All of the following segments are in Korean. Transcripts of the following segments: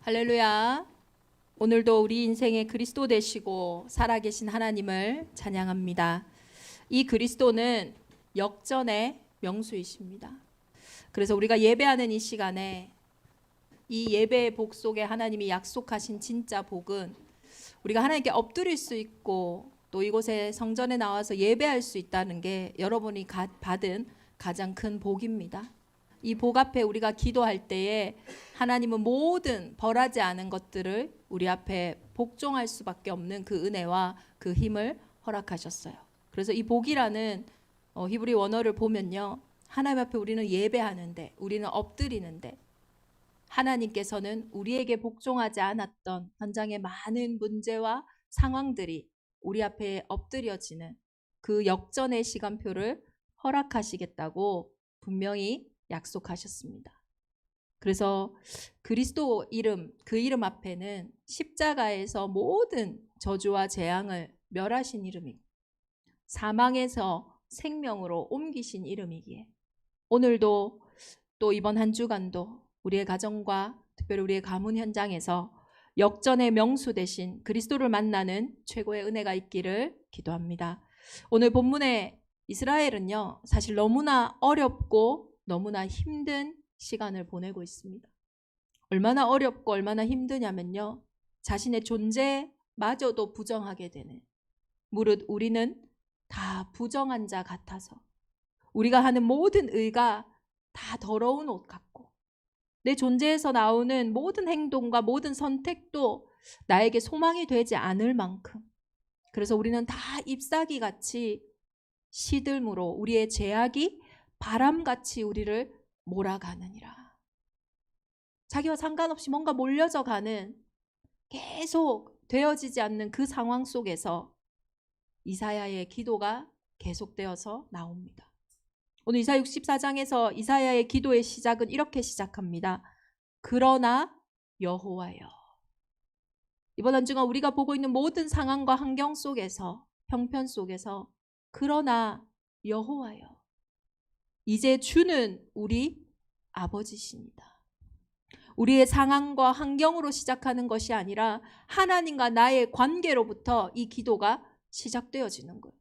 할렐루야. 오늘도 우리 인생의 그리스도 되시고 살아계신 하나님을 찬양합니다. 이 그리스도는 역전의 명수이십니다. 그래서 우리가 예배하는 이 시간에 이 예배의 복 속에 하나님이 약속하신 진짜 복은 우리가 하나님께 엎드릴 수 있고 또 이곳에 성전에 나와서 예배할 수 있다는 게 여러분이 받은 가장 큰 복입니다. 이 복 앞에 우리가 기도할 때에 하나님은 모든 벌하지 않은 것들을 우리 앞에 복종할 수밖에 없는 그 은혜와 그 힘을 허락하셨어요. 그래서 이 복이라는 히브리 원어를 보면요, 하나님 앞에 우리는 예배하는데, 우리는 엎드리는데, 하나님께서는 우리에게 복종하지 않았던 현장의 많은 문제와 상황들이 우리 앞에 엎드려지는 그 역전의 시간표를 허락하시겠다고 분명히 약속하셨습니다. 그래서 그리스도 이름, 그 이름 앞에는 십자가에서 모든 저주와 재앙을 멸하신 이름이고 사망에서 생명으로 옮기신 이름이기에 오늘도 또 이번 한 주간도 우리의 가정과 특별히 우리의 가문 현장에서 역전의 명수 대신 그리스도를 만나는 최고의 은혜가 있기를 기도합니다. 오늘 본문의 이스라엘은요, 사실 너무나 어렵고 너무나 힘든 시간을 보내고 있습니다. 얼마나 어렵고 얼마나 힘드냐면요, 자신의 존재마저도 부정하게 되는, 무릇 우리는 다 부정한 자 같아서 우리가 하는 모든 의가 다 더러운 옷 같고 내 존재에서 나오는 모든 행동과 모든 선택도 나에게 소망이 되지 않을 만큼, 그래서 우리는 다 잎사귀 같이 시들므로 우리의 죄악이 바람같이 우리를 몰아가느니라. 자기와 상관없이 뭔가 몰려져 가는, 계속 되어지지 않는 그 상황 속에서 이사야의 기도가 계속되어서 나옵니다. 오늘 이사야 64장에서 이사야의 기도의 시작은 이렇게 시작합니다. 그러나 여호와여. 이번 한 주간 우리가 보고 있는 모든 상황과 환경 속에서, 형편 속에서 그러나 여호와여, 이제 주는 우리 아버지십니다. 우리의 상황과 환경으로 시작하는 것이 아니라 하나님과 나의 관계로부터 이 기도가 시작되어지는 거예요.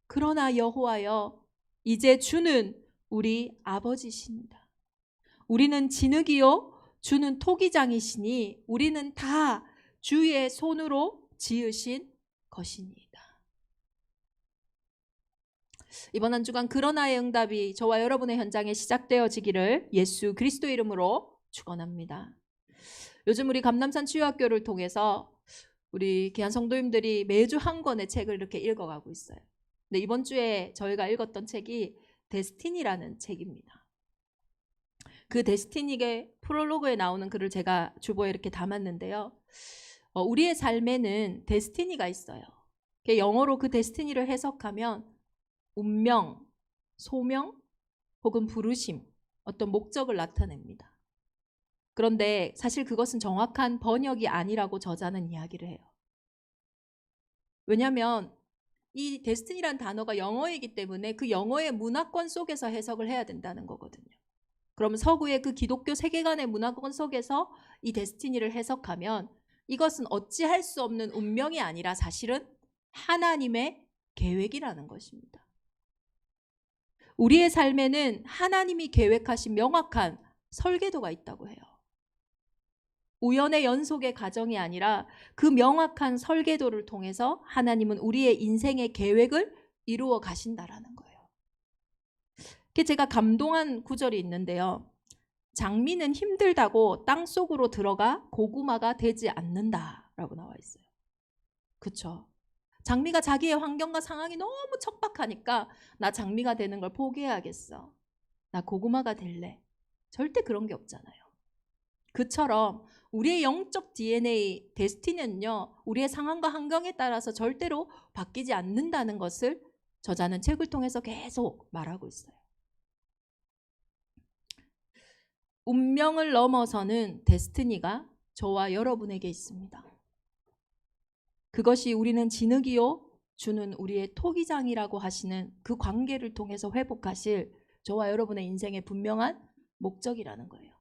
그러나 여호와여, 이제 주는 우리 아버지십니다. 우리는 진흙이요 주는 토기장이시니 우리는 다 주의 손으로 지으신 것입니다. 이번 한 주간 그러나의 응답이 저와 여러분의 현장에 시작되어지기를 예수 그리스도 이름으로 축원합니다. 요즘 우리 감남산 치유학교를 통해서 우리 귀한 성도님들이 매주 한 권의 책을 이렇게 읽어가고 있어요. 근데 이번 주에 저희가 읽었던 책이 데스티니라는 책입니다. 그 데스티니의 프롤로그에 나오는 글을 제가 주보에 이렇게 담았는데요. 우리의 삶에는 데스티니가 있어요. 영어로 그 데스티니를 해석하면 운명, 소명 혹은 부르심, 어떤 목적을 나타냅니다. 그런데 사실 그것은 정확한 번역이 아니라고 저자는 이야기를 해요. 왜냐하면 이 데스티니란 단어가 영어이기 때문에 그 영어의 문화권 속에서 해석을 해야 된다는 거거든요. 그럼 서구의 그 기독교 세계관의 문화권 속에서 이 데스티니를 해석하면 이것은 어찌할 수 없는 운명이 아니라 사실은 하나님의 계획이라는 것입니다. 우리의 삶에는 하나님이 계획하신 명확한 설계도가 있다고 해요. 우연의 연속의 과정이 아니라 그 명확한 설계도를 통해서 하나님은 우리의 인생의 계획을 이루어 가신다라는 거예요. 제가 감동한 구절이 있는데요. 장미는 힘들다고 땅속으로 들어가 고구마가 되지 않는다라고 나와 있어요. 그렇죠? 장미가 자기의 환경과 상황이 너무 척박하니까 나 장미가 되는 걸 포기해야겠어, 나 고구마가 될래, 절대 그런 게 없잖아요. 그처럼 우리의 영적 DNA, 데스티니는요, 우리의 상황과 환경에 따라서 절대로 바뀌지 않는다는 것을 저자는 책을 통해서 계속 말하고 있어요. 운명을 넘어서는 데스티니가 저와 여러분에게 있습니다. 그것이 우리는 진흙이요 주는 우리의 토기장이라고 하시는 그 관계를 통해서 회복하실 저와 여러분의 인생의 분명한 목적이라는 거예요.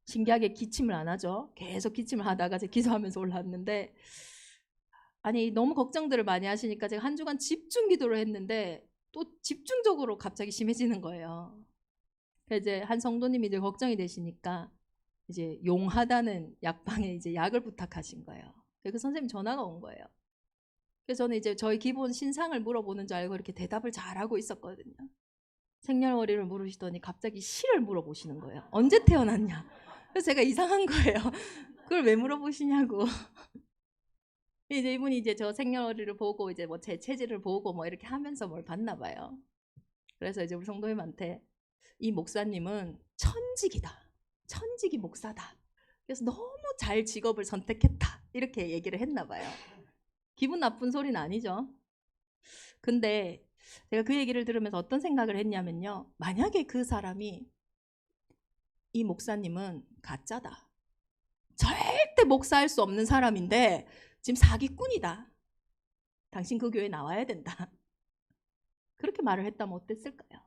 신기하게 기침을 안 하죠. 계속 기침을 하다가 제가 기도하면서 올라왔는데, 아니 너무 걱정들을 많이 하시니까 제가 한 주간 집중 기도를 했는데 또 집중적으로 갑자기 심해지는 거예요. 그래서 이제 한 성도님이 이제 걱정이 되시니까 이제 용하다는 약방에 이제 약을 부탁하신 거예요. 그 선생님 전화가 온 거예요. 그래서 저는 이제 저희 기본 신상을 물어보는 줄 알고 이렇게 대답을 잘하고 있었거든요. 생년월일을 물으시더니 갑자기 시를 물어보시는 거예요. 언제 태어났냐? 그래서 제가 이상한 거예요. 그걸 왜 물어보시냐고. 이제 이분이 이제 저 생년월일을 보고 이제 뭐 제 체질을 보고 뭐 이렇게 하면서 뭘 봤나 봐요. 그래서 이제 우리 성도님한테 이 목사님은 천직이다. 천직이 목사다. 그래서 너무 잘 직업을 선택했다. 이렇게 얘기를 했나 봐요. 기분 나쁜 소리는 아니죠. 근데 제가 그 얘기를 들으면서 어떤 생각을 했냐면요. 만약에 그 사람이 이 목사님은 가짜다. 절대 목사할 수 없는 사람인데 지금 사기꾼이다. 당신 그 교회 나와야 된다. 그렇게 말을 했다면 어땠을까요?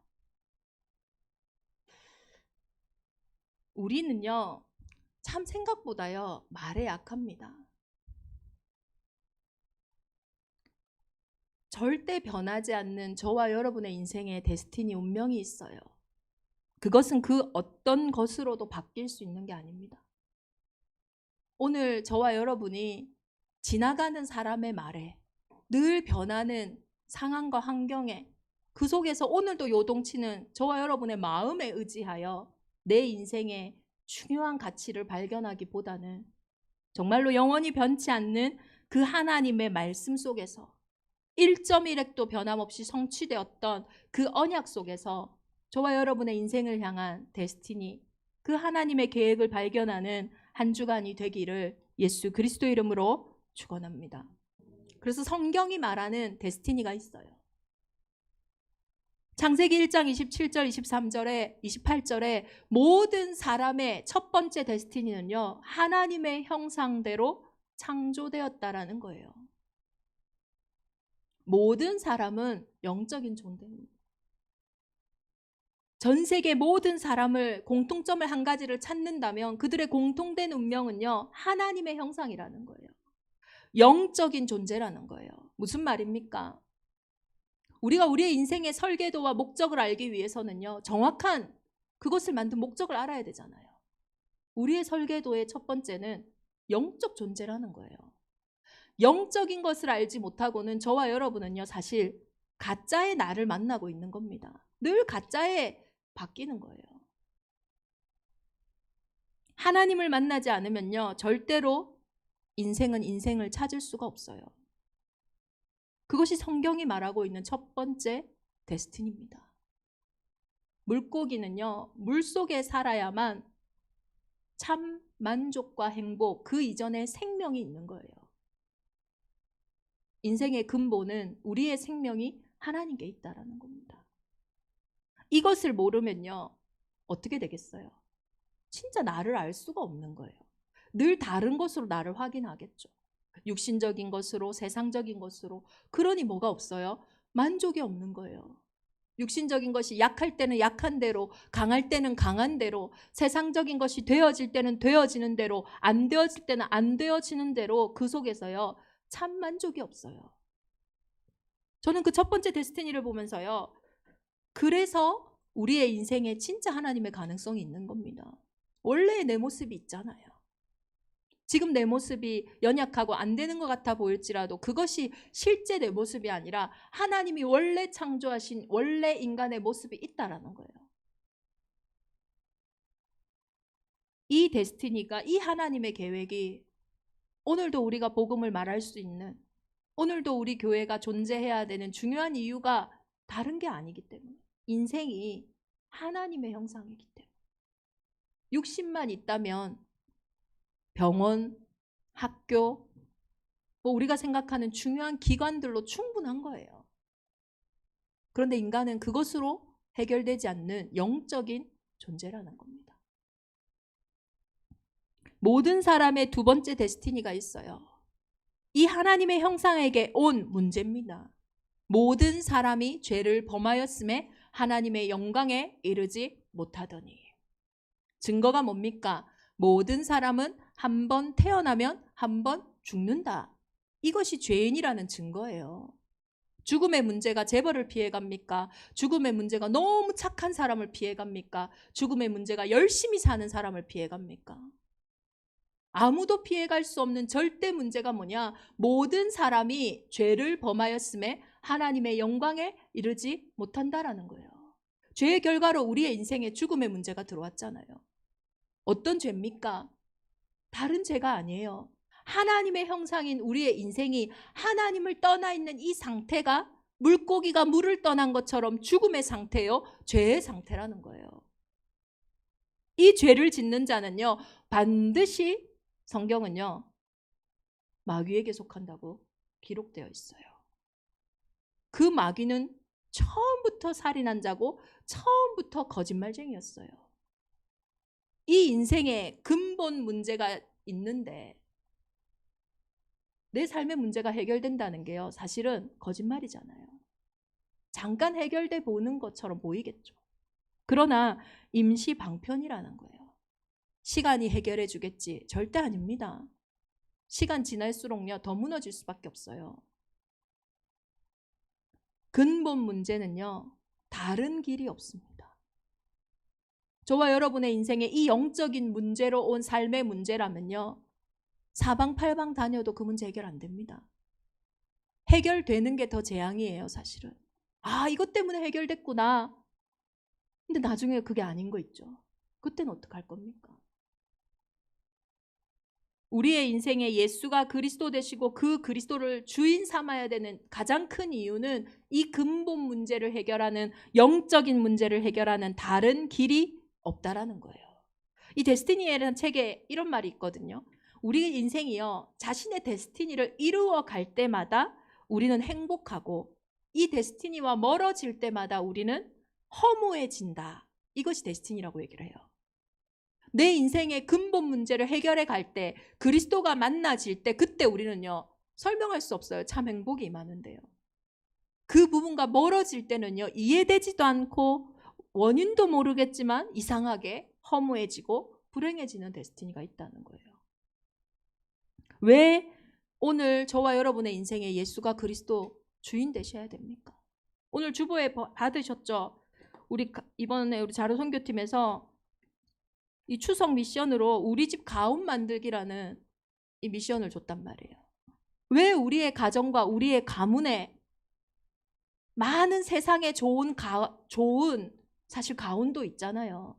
우리는요. 참 생각보다요. 말에 약합니다. 절대 변하지 않는 저와 여러분의 인생에 데스티니 운명이 있어요. 그것은 그 어떤 것으로도 바뀔 수 있는 게 아닙니다. 오늘 저와 여러분이 지나가는 사람의 말에 늘 변하는 상황과 환경에 그 속에서 오늘도 요동치는 저와 여러분의 마음에 의지하여 내 인생의 중요한 가치를 발견하기보다는 정말로 영원히 변치 않는 그 하나님의 말씀 속에서 1.1획도 변함없이 성취되었던 그 언약 속에서 저와 여러분의 인생을 향한 데스티니, 그 하나님의 계획을 발견하는 한 주간이 되기를 예수 그리스도 이름으로 축원합니다. 그래서 성경이 말하는 데스티니가 있어요. 창세기 1장 27절, 23절에 28절에 모든 사람의 첫 번째 데스티니는요. 하나님의 형상대로 창조되었다라는 거예요. 모든 사람은 영적인 존재입니다. 전 세계 모든 사람을 공통점을 한 가지를 찾는다면 그들의 공통된 운명은요. 하나님의 형상이라는 거예요. 영적인 존재라는 거예요. 무슨 말입니까? 우리가 우리의 인생의 설계도와 목적을 알기 위해서는요. 정확한 그것을 만든 목적을 알아야 되잖아요. 우리의 설계도의 첫 번째는 영적 존재라는 거예요. 영적인 것을 알지 못하고는 저와 여러분은요. 사실 가짜의 나를 만나고 있는 겁니다. 늘 가짜에 바뀌는 거예요. 하나님을 만나지 않으면요. 절대로 인생은 인생을 찾을 수가 없어요. 그것이 성경이 말하고 있는 첫 번째 데스티니입니다. 물고기는요. 물속에 살아야만 참 만족과 행복, 그 이전에 생명이 있는 거예요. 인생의 근본은 우리의 생명이 하나님께 있다라는 겁니다. 이것을 모르면요. 어떻게 되겠어요? 진짜 나를 알 수가 없는 거예요. 늘 다른 것으로 나를 확인하겠죠. 육신적인 것으로, 세상적인 것으로. 그러니 뭐가 없어요? 만족이 없는 거예요. 육신적인 것이 약할 때는 약한 대로, 강할 때는 강한 대로, 세상적인 것이 되어질 때는 되어지는 대로, 안 되어질 때는 안 되어지는 대로 그 속에서요. 참 만족이 없어요. 저는 그 첫 번째 데스티니를 보면서요. 그래서 우리의 인생에 진짜 하나님의 가능성이 있는 겁니다. 원래의 내 모습이 있잖아요. 지금 내 모습이 연약하고 안 되는 것 같아 보일지라도 그것이 실제 내 모습이 아니라 하나님이 원래 창조하신 원래 인간의 모습이 있다라는 거예요. 이 데스티니가, 이 하나님의 계획이 오늘도 우리가 복음을 말할 수 있는, 오늘도 우리 교회가 존재해야 되는 중요한 이유가 다른 게 아니기 때문에, 인생이 하나님의 형상이기 때문에. 육신만 있다면 병원, 학교, 뭐 우리가 생각하는 중요한 기관들로 충분한 거예요. 그런데 인간은 그것으로 해결되지 않는 영적인 존재라는 겁니다. 모든 사람의 두 번째 데스티니가 있어요. 이 하나님의 형상에게 온 문제입니다. 모든 사람이 죄를 범하였음에 하나님의 영광에 이르지 못하더니. 증거가 뭡니까? 모든 사람은 한 번 태어나면 한 번 죽는다. 이것이 죄인이라는 증거예요. 죽음의 문제가 재벌을 피해갑니까? 죽음의 문제가 너무 착한 사람을 피해갑니까? 죽음의 문제가 열심히 사는 사람을 피해갑니까? 아무도 피해갈 수 없는 절대 문제가 뭐냐? 모든 사람이 죄를 범하였음에 하나님의 영광에 이르지 못한다라는 거예요. 죄의 결과로 우리의 인생에 죽음의 문제가 들어왔잖아요. 어떤 죄입니까? 다른 죄가 아니에요. 하나님의 형상인 우리의 인생이 하나님을 떠나 있는 이 상태가 물고기가 물을 떠난 것처럼 죽음의 상태요, 죄의 상태라는 거예요. 이 죄를 짓는 자는요, 반드시 성경은요, 마귀에게 속한다고 기록되어 있어요. 그 마귀는 처음부터 살인한 자고 처음부터 거짓말쟁이였어요. 이 인생에 근본 문제가 있는데 내 삶의 문제가 해결된다는 게요, 사실은 거짓말이잖아요. 잠깐 해결돼 보는 것처럼 보이겠죠. 그러나 임시 방편이라는 거예요. 시간이 해결해 주겠지. 절대 아닙니다. 시간 지날수록요, 더 무너질 수밖에 없어요. 근본 문제는요, 다른 길이 없습니다. 저와 여러분의 인생에 이 영적인 문제로 온 삶의 문제라면요, 사방팔방 다녀도 그 문제 해결 안 됩니다. 해결되는 게 더 재앙이에요, 사실은. 아, 이것 때문에 해결됐구나. 근데 나중에 그게 아닌 거 있죠. 그때는 어떡할 겁니까? 우리의 인생에 예수가 그리스도 되시고 그 그리스도를 주인 삼아야 되는 가장 큰 이유는 이 근본 문제를 해결하는, 영적인 문제를 해결하는 다른 길이 없다라는 거예요. 이 데스티니에라는 책에 이런 말이 있거든요. 우리 인생이요, 자신의 데스티니를 이루어 갈 때마다 우리는 행복하고 이 데스티니와 멀어질 때마다 우리는 허무해진다. 이것이 데스티니라고 얘기를 해요. 내 인생의 근본 문제를 해결해 갈 때, 그리스도가 만나질 때, 그때 우리는요, 설명할 수 없어요. 참 행복이 임하는데요. 그 부분과 멀어질 때는요, 이해되지도 않고 원인도 모르겠지만 이상하게 허무해지고 불행해지는 데스티니가 있다는 거예요. 왜 오늘 저와 여러분의 인생에 예수가 그리스도 주인 되셔야 됩니까? 오늘 주보에 받으셨죠? 이번에 우리 자료 선교팀에서 이 추석 미션으로 우리 집 가훈 만들기라는 이 미션을 줬단 말이에요. 왜 우리의 가정과 우리의 가문에 많은 세상에 좋은 사실 가훈도 있잖아요.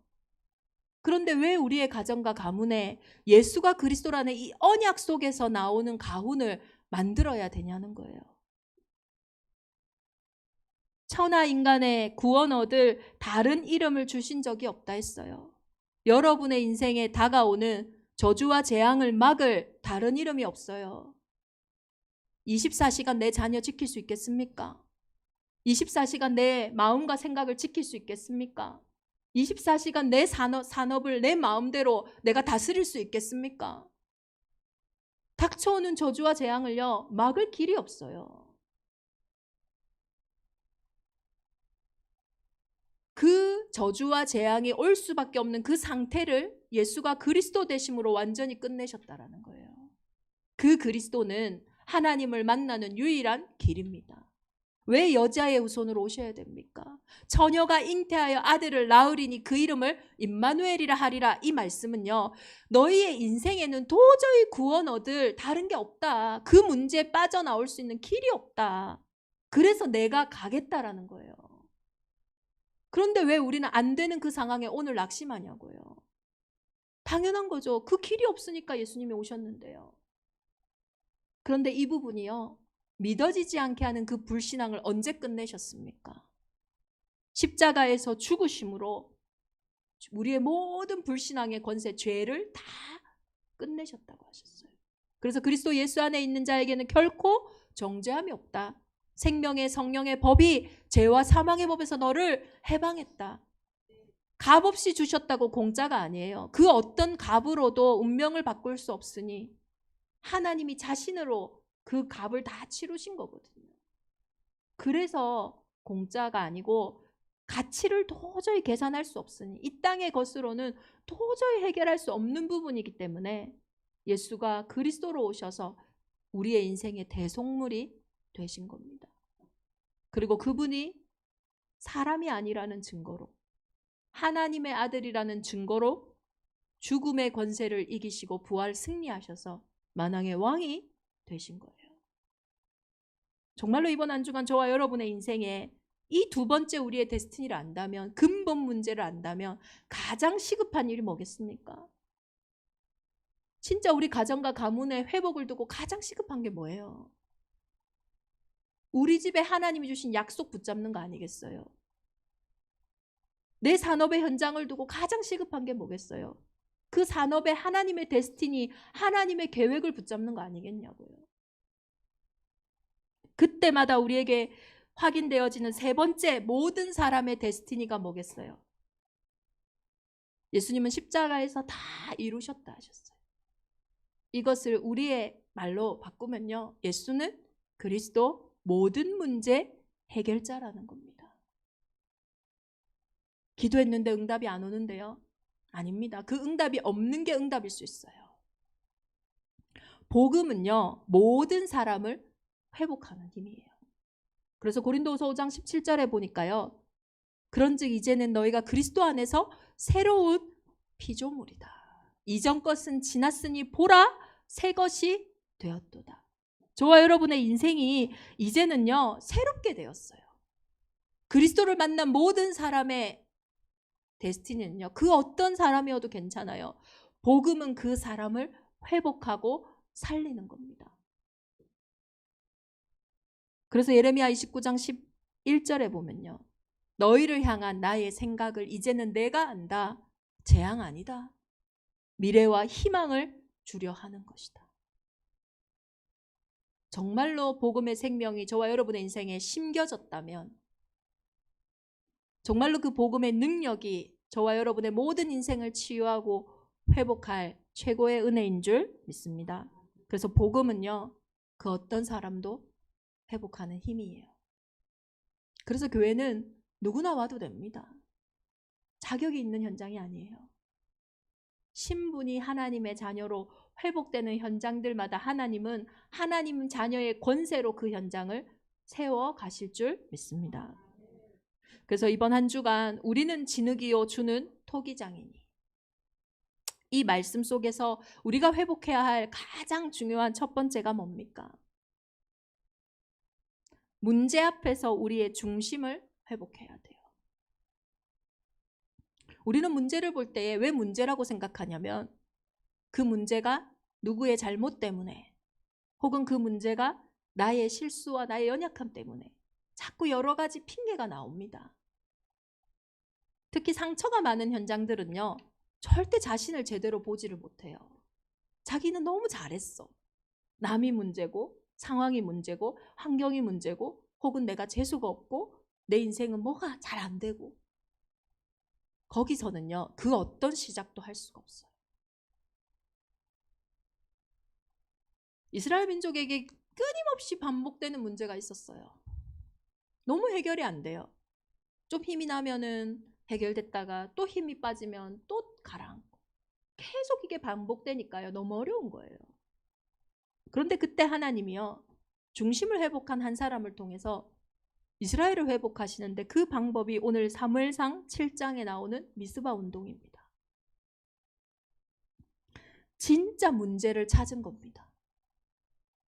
그런데 왜 우리의 가정과 가문에 예수가 그리스도라는 이 언약 속에서 나오는 가훈을 만들어야 되냐는 거예요. 천하 인간의 구원 얻을 다른 이름을 주신 적이 없다 했어요. 여러분의 인생에 다가오는 저주와 재앙을 막을 다른 이름이 없어요. 24시간 내 자녀 지킬 수 있겠습니까? 24시간 내 마음과 생각을 지킬 수 있겠습니까? 24시간 내 산업을 내 마음대로 내가 다스릴 수 있겠습니까? 닥쳐오는 저주와 재앙을요, 막을 길이 없어요. 그 저주와 재앙이 올 수밖에 없는 그 상태를 예수가 그리스도 되심으로 완전히 끝내셨다라는 거예요. 그 그리스도는 하나님을 만나는 유일한 길입니다. 왜 여자의 후손으로 오셔야 됩니까? 처녀가 잉태하여 아들을 낳으리니 그 이름을 임마누엘이라 하리라. 이 말씀은요, 너희의 인생에는 도저히 구원 얻을 다른 게 없다. 그 문제에 빠져나올 수 있는 길이 없다. 그래서 내가 가겠다라는 거예요. 그런데 왜 우리는 안 되는 그 상황에 오늘 낙심하냐고요. 당연한 거죠. 그 길이 없으니까 예수님이 오셨는데요. 그런데 이 부분이요, 믿어지지 않게 하는 그 불신앙을 언제 끝내셨습니까? 십자가에서 죽으심으로 우리의 모든 불신앙의 권세, 죄를 다 끝내셨다고 하셨어요. 그래서 그리스도 예수 안에 있는 자에게는 결코 정죄함이 없다. 생명의 성령의 법이 죄와 사망의 법에서 너를 해방했다. 값 없이 주셨다고 공짜가 아니에요. 그 어떤 값으로도 운명을 바꿀 수 없으니 하나님이 자신으로 그 값을 다 치르신 거거든요. 그래서 공짜가 아니고 가치를 도저히 계산할 수 없으니, 이 땅의 것으로는 도저히 해결할 수 없는 부분이기 때문에 예수가 그리스도로 오셔서 우리의 인생의 대속물이 되신 겁니다. 그리고 그분이 사람이 아니라는 증거로, 하나님의 아들이라는 증거로 죽음의 권세를 이기시고 부활 승리하셔서 만왕의 왕이 되신 거예요. 정말로 이번 한 주간 저와 여러분의 인생에 이 두 번째 우리의 데스티니를 안다면, 근본 문제를 안다면 가장 시급한 일이 뭐겠습니까? 진짜 우리 가정과 가문의 회복을 두고 가장 시급한 게 뭐예요? 우리 집에 하나님이 주신 약속 붙잡는 거 아니겠어요? 내 산업의 현장을 두고 가장 시급한 게 뭐겠어요? 그 산업에 하나님의 데스티니, 하나님의 계획을 붙잡는 거 아니겠냐고요. 그때마다 우리에게 확인되어지는 세 번째 모든 사람의 데스티니가 뭐겠어요? 예수님은 십자가에서 다 이루셨다 하셨어요. 이것을 우리의 말로 바꾸면요, 예수는 그리스도 모든 문제 해결자라는 겁니다. 기도했는데 응답이 안 오는데요? 아닙니다. 그 응답이 없는 게 응답일 수 있어요. 복음은요, 모든 사람을 회복하는 힘이에요. 그래서 고린도후서 5장 17절에 보니까요, 그런즉 이제는 너희가 그리스도 안에서 새로운 피조물이다. 이전 것은 지났으니 보라, 새 것이 되었도다. 저와 여러분의 인생이 이제는요, 새롭게 되었어요. 그리스도를 만난 모든 사람의 데스티니는요, 그 어떤 사람이어도 괜찮아요. 복음은 그 사람을 회복하고 살리는 겁니다. 그래서 예레미야 29장 11절에 보면요, 너희를 향한 나의 생각을 이제는 내가 안다. 재앙 아니다. 미래와 희망을 주려 하는 것이다. 정말로 복음의 생명이 저와 여러분의 인생에 심겨졌다면, 정말로 그 복음의 능력이 저와 여러분의 모든 인생을 치유하고 회복할 최고의 은혜인 줄 믿습니다. 그래서 복음은요, 그 어떤 사람도 회복하는 힘이에요. 그래서 교회는 누구나 와도 됩니다. 자격이 있는 현장이 아니에요. 신분이 하나님의 자녀로 회복되는 현장들마다 하나님은 하나님 자녀의 권세로 그 현장을 세워 가실 줄 믿습니다. 그래서 이번 한 주간 우리는 진흙이요 주는 토기장이니, 이 말씀 속에서 우리가 회복해야 할 가장 중요한 첫 번째가 뭡니까? 문제 앞에서 우리의 중심을 회복해야 돼요. 우리는 문제를 볼 때에 왜 문제라고 생각하냐면, 그 문제가 누구의 잘못 때문에, 혹은 그 문제가 나의 실수와 나의 연약함 때문에 자꾸 여러 가지 핑계가 나옵니다. 특히 상처가 많은 현장들은요, 절대 자신을 제대로 보지를 못해요. 자기는 너무 잘했어. 남이 문제고, 상황이 문제고, 환경이 문제고, 혹은 내가 재수가 없고, 내 인생은 뭐가 잘 안 되고, 거기서는요, 그 어떤 시작도 할 수가 없어요. 이스라엘 민족에게 끊임없이 반복되는 문제가 있었어요. 너무 해결이 안 돼요. 좀 힘이 나면은 해결됐다가 또 힘이 빠지면 또 가라앉고, 계속 이게 반복되니까요, 너무 어려운 거예요. 그런데 그때 하나님이요, 중심을 회복한 한 사람을 통해서 이스라엘을 회복하시는데, 그 방법이 오늘 사무엘상 7장에 나오는 미스바 운동입니다. 진짜 문제를 찾은 겁니다.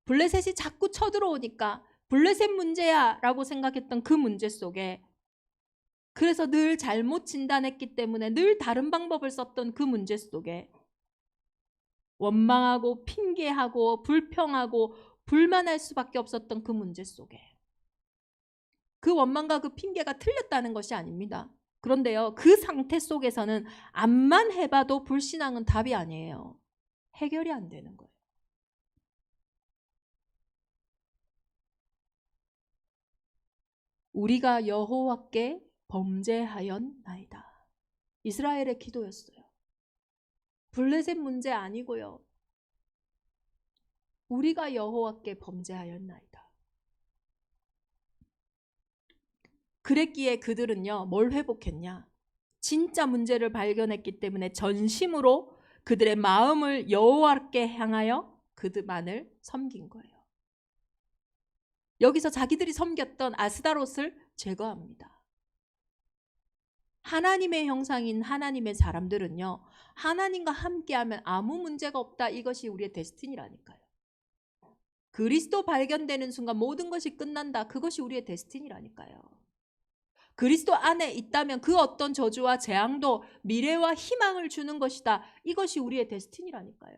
블레셋이 자꾸 쳐들어오니까 블레셋 문제야 라고 생각했던 그 문제 속에, 그래서 늘 잘못 진단했기 때문에 늘 다른 방법을 썼던 그 문제 속에, 원망하고 핑계하고 불평하고 불만할 수밖에 없었던 그 문제 속에, 그 원망과 그 핑계가 틀렸다는 것이 아닙니다. 그런데요, 그 상태 속에서는 암만 해봐도 불신앙은 답이 아니에요. 해결이 안 되는 거예요. 우리가 여호와께 범죄하였나이다. 이스라엘의 기도였어요. 블레셋 문제 아니고요, 우리가 여호와께 범죄하였나이다. 그랬기에 그들은요, 뭘 회복했냐? 진짜 문제를 발견했기 때문에 전심으로 그들의 마음을 여호와께 향하여 그들만을 섬긴 거예요. 여기서 자기들이 섬겼던 아스다롯을 제거합니다. 하나님의 형상인 하나님의 사람들은요, 하나님과 함께하면 아무 문제가 없다. 이것이 우리의 데스티니라니까요. 그리스도 발견되는 순간 모든 것이 끝난다. 그것이 우리의 데스티니라니까요. 그리스도 안에 있다면 그 어떤 저주와 재앙도 미래와 희망을 주는 것이다. 이것이 우리의 데스티니라니까요.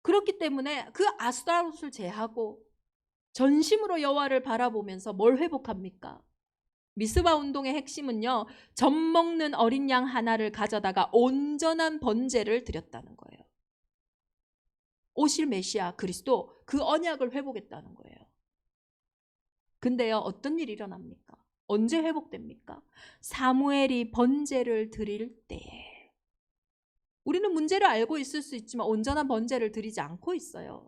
그렇기 때문에 그 아스다롯을 제하고 전심으로 여호와를 바라보면서 뭘 회복합니까? 미스바 운동의 핵심은요, 젖 먹는 어린 양 하나를 가져다가 온전한 번제를 드렸다는 거예요. 오실 메시아 그리스도, 그 언약을 회복했다는 거예요. 근데요, 어떤 일이 일어납니까? 언제 회복됩니까? 사무엘이 번제를 드릴 때에. 우리는 문제를 알고 있을 수 있지만 온전한 번제를 드리지 않고 있어요.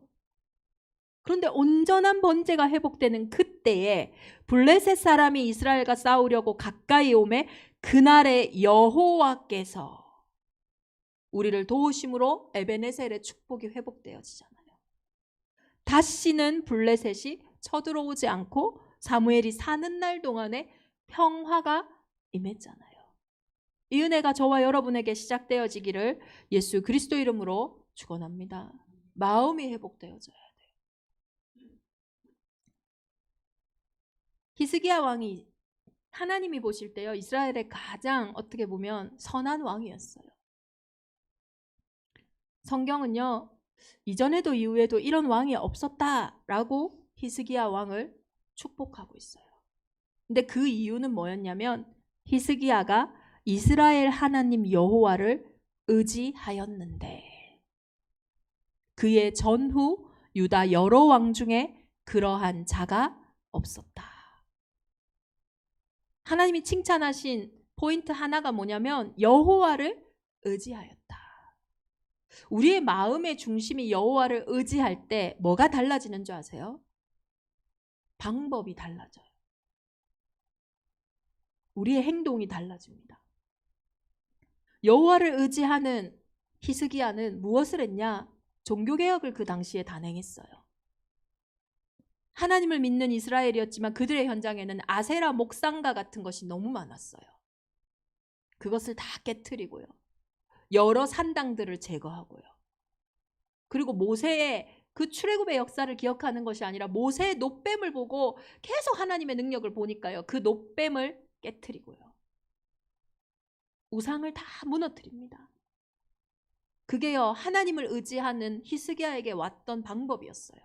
그런데 온전한 번제가 회복되는 그때에 블레셋 사람이 이스라엘과 싸우려고 가까이 오매 그날에 여호와께서 우리를 도우심으로 에베네셀의 축복이 회복되어지잖아요. 다시는 블레셋이 쳐들어오지 않고 사무엘이 사는 날 동안에 평화가 임했잖아요. 이 은혜가 저와 여러분에게 시작되어지기를 예수 그리스도 이름으로 축원합니다. 마음이 회복되어져야 돼요. 히스기야 왕이 하나님이 보실 때요, 이스라엘의 가장 어떻게 보면 선한 왕이었어요. 성경은요, 이전에도 이후에도 이런 왕이 없었다라고 히스기야 왕을 축복하고 있어요. 근데 그 이유는 뭐였냐면 히스기야가 이스라엘 하나님 여호와를 의지하였는데 그의 전후 유다 여러 왕 중에 그러한 자가 없었다. 하나님이 칭찬하신 포인트 하나가 뭐냐면 여호와를 의지하였다. 우리의 마음의 중심이 여호와를 의지할 때 뭐가 달라지는 줄 아세요? 방법이 달라져요. 우리의 행동이 달라집니다. 여호와를 의지하는 히스기야는 무엇을 했냐? 종교개혁을 그 당시에 단행했어요. 하나님을 믿는 이스라엘이었지만 그들의 현장에는 아세라 목상가 같은 것이 너무 많았어요. 그것을 다 깨트리고요. 여러 산당들을 제거하고요. 그리고 모세의 그 출애굽의 역사를 기억하는 것이 아니라 모세의 놋뱀을 보고 계속 하나님의 능력을 보니까요. 그 놋뱀을 깨트리고요. 우상을 다 무너뜨립니다. 그게요, 하나님을 의지하는 히스기야에게 왔던 방법이었어요.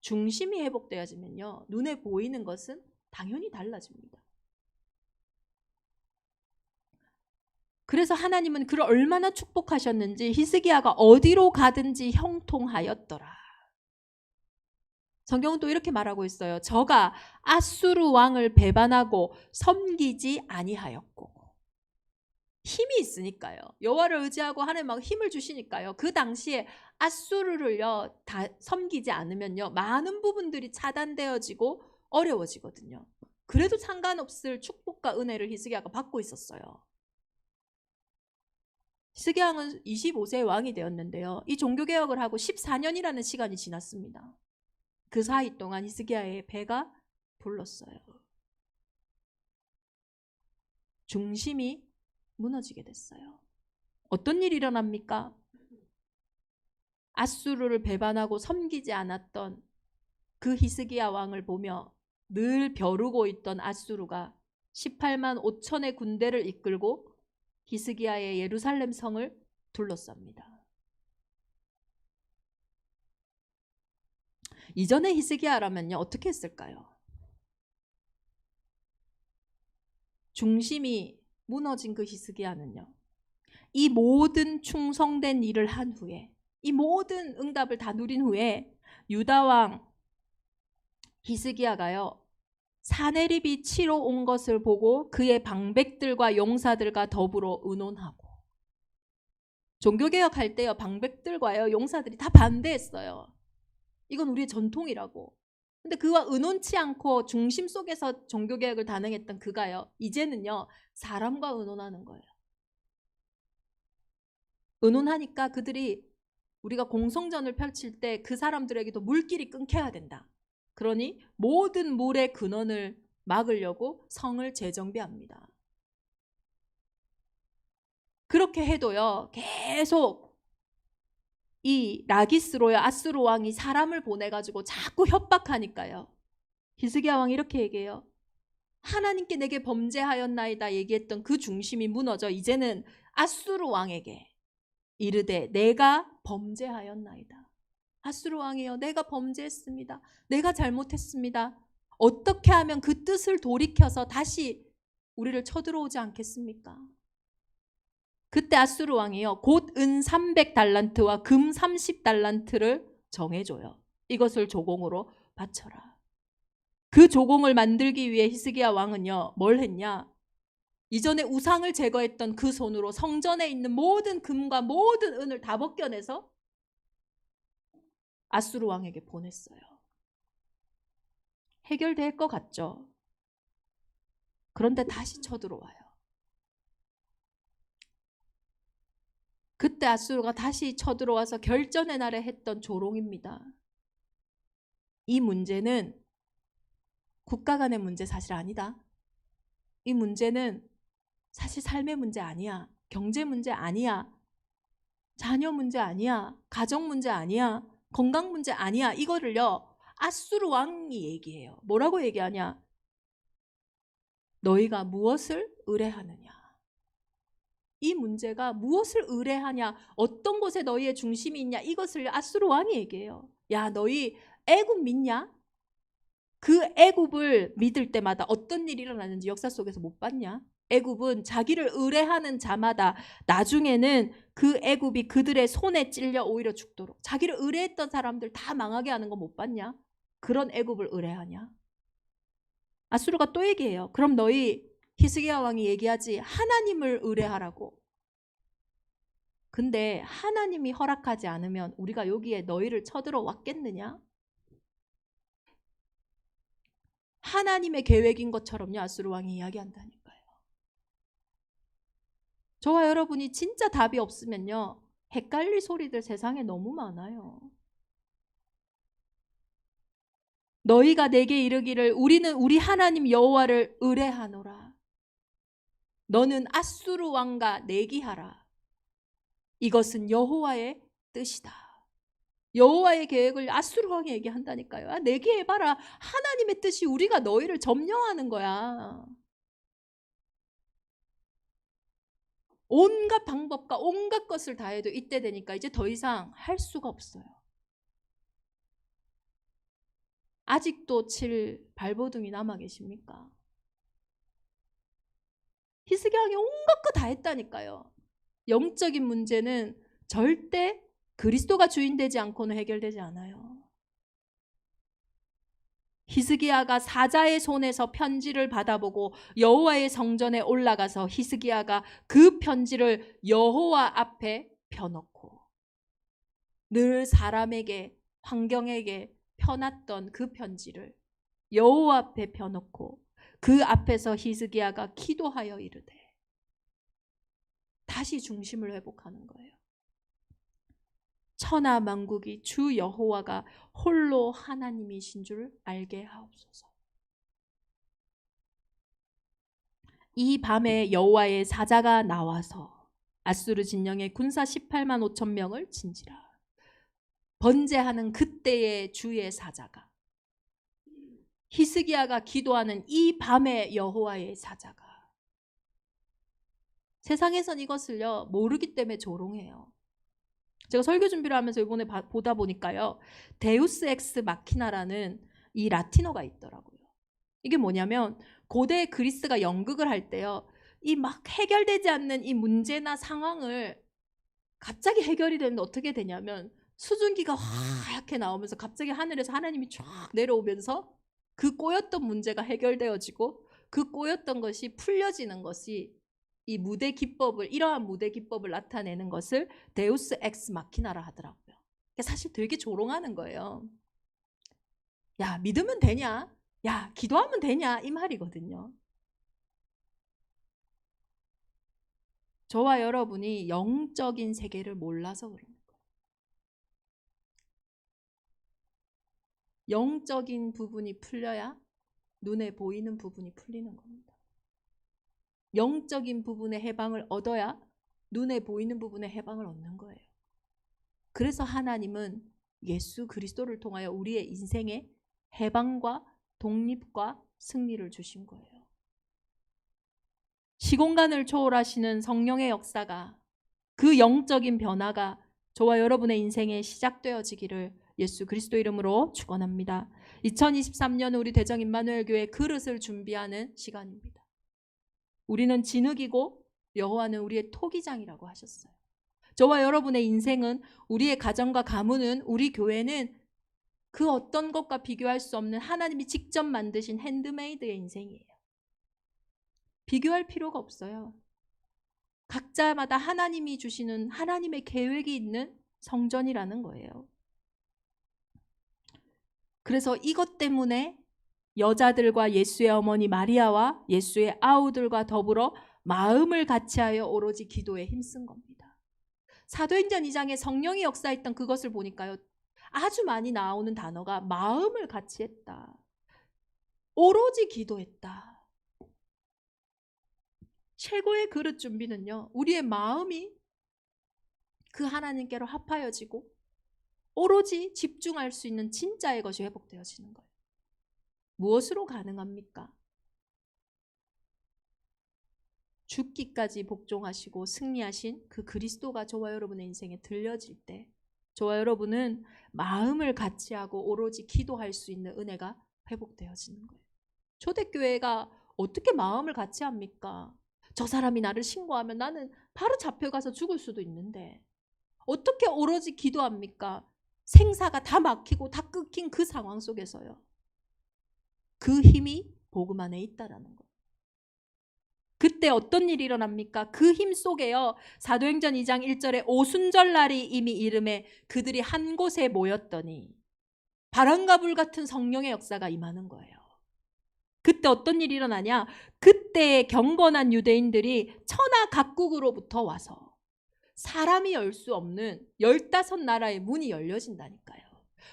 중심이 회복되어지면요, 눈에 보이는 것은 당연히 달라집니다. 그래서 하나님은 그를 얼마나 축복하셨는지 히스기야가 어디로 가든지 형통하였더라. 성경은 또 이렇게 말하고 있어요. 저가 아수르 왕을 배반하고 섬기지 아니하였고. 힘이 있으니까요. 여호와를 의지하고 하나님 막 힘을 주시니까요. 그 당시에 아수르를요 다 섬기지 않으면요 많은 부분들이 차단되어지고 어려워지거든요. 그래도 상관없을 축복과 은혜를 히스기야가 받고 있었어요. 히스기야 왕은 25세의 왕이 되었는데요. 이 종교개혁을 하고 14년이라는 시간이 지났습니다. 그 사이 동안 히스기야의 배가 불렀어요. 중심이 무너지게 됐어요. 어떤 일이 일어납니까? 아수르를 배반하고 섬기지 않았던 그 히스기야 왕을 보며 늘 벼르고 있던 아수르가 18만 5천의 군대를 이끌고 히스기야의 예루살렘 성을 둘러쌉니다. 이전에 히스기야라면요 어떻게 했을까요? 중심이 무너진 그 히스기야는요, 이 모든 충성된 일을 한 후에, 이 모든 응답을 다 누린 후에 유다 왕 히스기야가요 사네립이 치러 온 것을 보고 그의 방백들과 용사들과 더불어 의논하고, 종교개혁할 때요 방백들과요 용사들이 다 반대했어요. 이건 우리의 전통이라고. 근데 그와 의논치 않고 중심 속에서 종교개혁을 단행했던 그가요, 이제는요 사람과 의논하는 거예요. 의논하니까 그들이 우리가 공성전을 펼칠 때 그 사람들에게도 물길이 끊겨야 된다. 그러니 모든 물의 근원을 막으려고 성을 재정비합니다. 그렇게 해도요 계속 이 라기스로야 아수르 왕이 사람을 보내가지고 자꾸 협박하니까요, 히스기야 왕이 이렇게 얘기해요. 하나님께 내게 범죄하였나이다 얘기했던 그 중심이 무너져 이제는 아수르 왕에게 이르되 내가 범죄하였나이다. 아수르 왕이여, 내가 범죄했습니다. 내가 잘못했습니다. 어떻게 하면 그 뜻을 돌이켜서 다시 우리를 쳐들어오지 않겠습니까? 그때 아수르 왕이요 곧 은 300달란트와 금 30달란트를 정해줘요. 이것을 조공으로 바쳐라. 그 조공을 만들기 위해 히스기야 왕은요 뭘 했냐, 이전에 우상을 제거했던 그 손으로 성전에 있는 모든 금과 모든 은을 다 벗겨내서 아수르 왕에게 보냈어요. 해결될 것 같죠? 그런데 다시 쳐들어와요. 그때 아수르가 다시 쳐들어와서 결전의 날에 했던 조롱입니다. 이 문제는 국가 간의 문제 사실 아니다. 이 문제는 사실 삶의 문제 아니야. 경제 문제 아니야. 자녀 문제 아니야. 가정 문제 아니야. 건강 문제 아니야. 이거를요 아수르 왕이 얘기해요. 뭐라고 얘기하냐? 너희가 무엇을 의뢰하느냐. 이 문제가 무엇을 의뢰하냐, 어떤 곳에 너희의 중심이 있냐, 이것을 아수르 왕이 얘기해요. 야, 너희 애굽 믿냐? 그 애굽을 믿을 때마다 어떤 일이 일어나는지 역사 속에서 못 봤냐? 애굽은 자기를 의뢰하는 자마다 나중에는 그 애굽이 그들의 손에 찔려 오히려 죽도록, 자기를 의뢰했던 사람들 다 망하게 하는 거 못 봤냐? 그런 애굽을 의뢰하냐? 아수르가 또 얘기해요. 그럼 너희, 히스기야 왕이 얘기하지, 하나님을 의뢰하라고. 근데 하나님이 허락하지 않으면 우리가 여기에 너희를 쳐들어 왔겠느냐? 하나님의 계획인 것처럼요 아수르 왕이 이야기한다니까요. 저와 여러분이 진짜 답이 없으면요 헷갈릴 소리들 세상에 너무 많아요. 너희가 내게 이르기를 우리는 우리 하나님 여호와를 의뢰하노라. 너는 아수르 왕과 내기하라. 이것은 여호와의 뜻이다. 여호와의 계획을 아수르 왕이 얘기한다니까요. 아, 내기해봐라. 하나님의 뜻이 우리가 너희를 점령하는 거야. 온갖 방법과 온갖 것을 다해도 이때 되니까 이제 더 이상 할 수가 없어요. 아직도 칠 발버둥이 남아 계십니까? 히스기야 왕이 온갖 거 다 했다니까요. 영적인 문제는 절대 그리스도가 주인되지 않고는 해결되지 않아요. 히스기야가 사자의 손에서 편지를 받아보고 여호와의 성전에 올라가서 히스기야가 그 편지를 여호와 앞에 펴놓고 늘 사람에게, 환경에게 펴놨던 그 편지를 여호와 앞에 펴놓고 그 앞에서 히스기야가 기도하여 이르되 다시 중심을 회복하는 거예요. 천하 만국이 주 여호와가 홀로 하나님이신 줄 알게 하옵소서. 이 밤에 여호와의 사자가 나와서 아수르 진영의 군사 18만 5천 명을 진지라. 번제하는 그때의 주의 사자가, 히스기야가 기도하는 이 밤에 여호와의 사자가, 세상에선 이것을요 모르기 때문에 조롱해요. 제가 설교 준비를 하면서 이번에 보다 보니까요 데우스 엑스 마키나라는 이 라틴어가 있더라고요. 이게 뭐냐면 고대 그리스가 연극을 할 때요 이 막 해결되지 않는 이 문제나 상황을 갑자기 해결이 되는데 어떻게 되냐면 수증기가 하얗게 나오면서 갑자기 하늘에서 하나님이 쫙 내려오면서 그 꼬였던 문제가 해결되어지고 그 꼬였던 것이 풀려지는 것이 이 무대 기법을, 이러한 무대 기법을 나타내는 것을 데우스 엑스 마키나라 하더라고요. 사실 되게 조롱하는 거예요. 야, 믿으면 되냐? 야, 기도하면 되냐? 이 말이거든요. 저와 여러분이 영적인 세계를 몰라서 그런 거예요. 영적인 부분이 풀려야 눈에 보이는 부분이 풀리는 겁니다. 영적인 부분의 해방을 얻어야 눈에 보이는 부분의 해방을 얻는 거예요. 그래서 하나님은 예수 그리스도를 통하여 우리의 인생에 해방과 독립과 승리를 주신 거예요. 시공간을 초월하시는 성령의 역사가, 그 영적인 변화가 저와 여러분의 인생에 시작되어지기를 예수 그리스도 이름으로 축원합니다. 2023년 우리 대정 임마누엘 교회 그릇을 준비하는 시간입니다. 우리는 진흙이고 여호와는 우리의 토기장이라고 하셨어요. 저와 여러분의 인생은, 우리의 가정과 가문은, 우리 교회는 그 어떤 것과 비교할 수 없는 하나님이 직접 만드신 핸드메이드의 인생이에요. 비교할 필요가 없어요. 각자마다 하나님이 주시는 하나님의 계획이 있는 성전이라는 거예요. 그래서 이것 때문에 여자들과 예수의 어머니 마리아와 예수의 아우들과 더불어 마음을 같이하여 오로지 기도에 힘쓴 겁니다. 사도행전 2장에 성령이 역사했던 그것을 보니까요, 아주 많이 나오는 단어가 마음을 같이 했다, 오로지 기도했다. 최고의 그릇 준비는요, 우리의 마음이 그 하나님께로 합하여지고 오로지 집중할 수 있는 진짜의 것이 회복되어지는 거예요. 무엇으로 가능합니까? 죽기까지 복종하시고 승리하신 그 그리스도가 저와 여러분의 인생에 들려질 때, 저와 여러분은 마음을 같이 하고 오로지 기도할 수 있는 은혜가 회복되어지는 거예요. 초대교회가 어떻게 마음을 같이 합니까? 저 사람이 나를 신고하면 나는 바로 잡혀가서 죽을 수도 있는데 어떻게 오로지 기도합니까? 생사가 다 막히고 다 끊긴 그 상황 속에서요. 그 힘이 복음 안에 있다라는 거예요. 그때 어떤 일이 일어납니까? 그 힘 속에요, 사도행전 2장 1절에 오순절날이 이미 이름에 그들이 한 곳에 모였더니 바람과 불 같은 성령의 역사가 임하는 거예요. 그때 어떤 일이 일어나냐? 그때 경건한 유대인들이 천하 각국으로부터 와서 사람이 열 수 없는 15나라의 문이 열려진다니까요.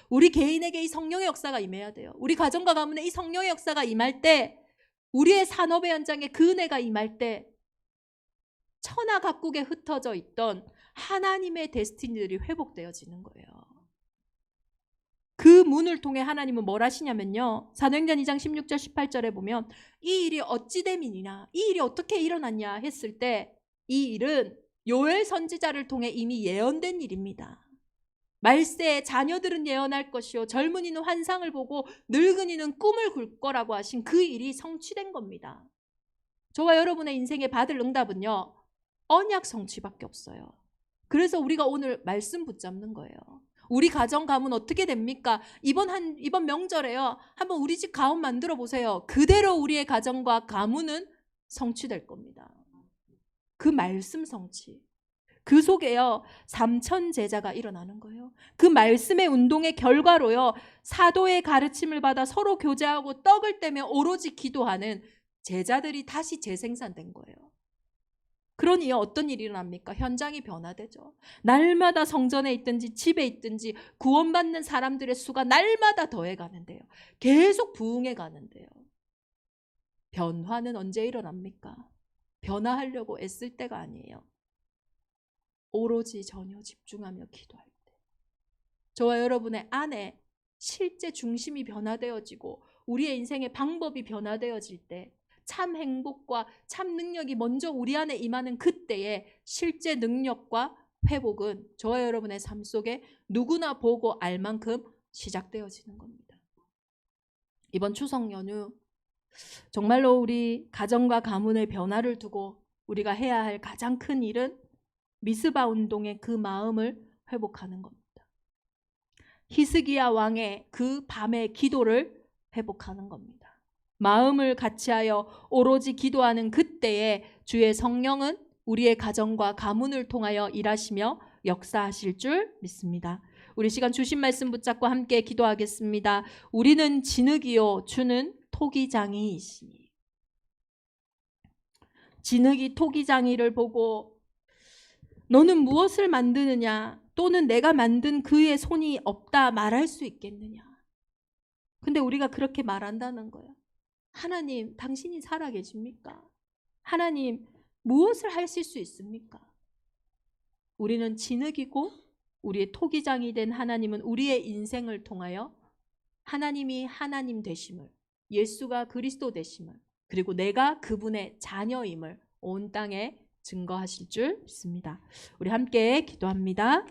우리 개인에게 이 성령의 역사가 임해야 돼요. 우리 가정과 가문에 이 성령의 역사가 임할 때, 우리의 산업의 현장에 그 은혜가 임할 때 천하 각국에 흩어져 있던 하나님의 데스티니들이 회복되어지는 거예요. 그 문을 통해 하나님은 뭘 하시냐면요, 사도행전 2장 16절 18절에 보면 이 일이 어찌 됨이니냐, 이 일이 어떻게 일어났냐 했을 때 이 일은 요엘 선지자를 통해 이미 예언된 일입니다. 말세에 자녀들은 예언할 것이요 젊은이는 환상을 보고 늙은이는 꿈을 꿀 거라고 하신 그 일이 성취된 겁니다. 저와 여러분의 인생에 받을 응답은요, 언약 성취밖에 없어요. 그래서 우리가 오늘 말씀 붙잡는 거예요. 우리 가정 가문 어떻게 됩니까? 이번 명절에요, 한번 우리 집 가문 만들어 보세요. 그대로 우리의 가정과 가문은 성취될 겁니다. 그 말씀 성취, 그 속에요 3천 제자가 일어나는 거예요. 그 말씀의 운동의 결과로요, 사도의 가르침을 받아 서로 교제하고 떡을 떼며 오로지 기도하는 제자들이 다시 재생산된 거예요. 그러니 어떤 일이 일어납니까? 현장이 변화되죠. 날마다 성전에 있든지 집에 있든지 구원받는 사람들의 수가 날마다 더해가는데요, 계속 부흥해 가는데요. 변화는 언제 일어납니까? 변화하려고 애쓸 때가 아니에요. 오로지 전혀 집중하며 기도할 때, 저와 여러분의 안에 실제 중심이 변화되어지고 우리의 인생의 방법이 변화되어질 때, 참 행복과 참 능력이 먼저 우리 안에 임하는 그때에 실제 능력과 회복은 저와 여러분의 삶 속에 누구나 보고 알 만큼 시작되어지는 겁니다. 이번 추석 연휴 정말로 우리 가정과 가문의 변화를 두고 우리가 해야 할 가장 큰 일은 미스바 운동의 그 마음을 회복하는 겁니다. 히스기야 왕의 그 밤의 기도를 회복하는 겁니다. 마음을 같이하여 오로지 기도하는 그때에 주의 성령은 우리의 가정과 가문을 통하여 일하시며 역사하실 줄 믿습니다. 우리 시간 주신 말씀 붙잡고 함께 기도하겠습니다. 우리는 진흙이요 주는 토기장이이시니. 진흙이 토기장이를 보고 너는 무엇을 만드느냐 또는 내가 만든 그의 손이 없다 말할 수 있겠느냐. 근데 우리가 그렇게 말한다는 거예요. 하나님, 당신이 살아계십니까? 하나님, 무엇을 하실 수 있습니까? 우리는 진흙이고 우리의 토기장이 된 하나님은 우리의 인생을 통하여 하나님이 하나님 되심을, 예수가 그리스도 되심을, 그리고 내가 그분의 자녀임을 온 땅에 증거하실 줄 믿습니다. 우리 함께 기도합니다.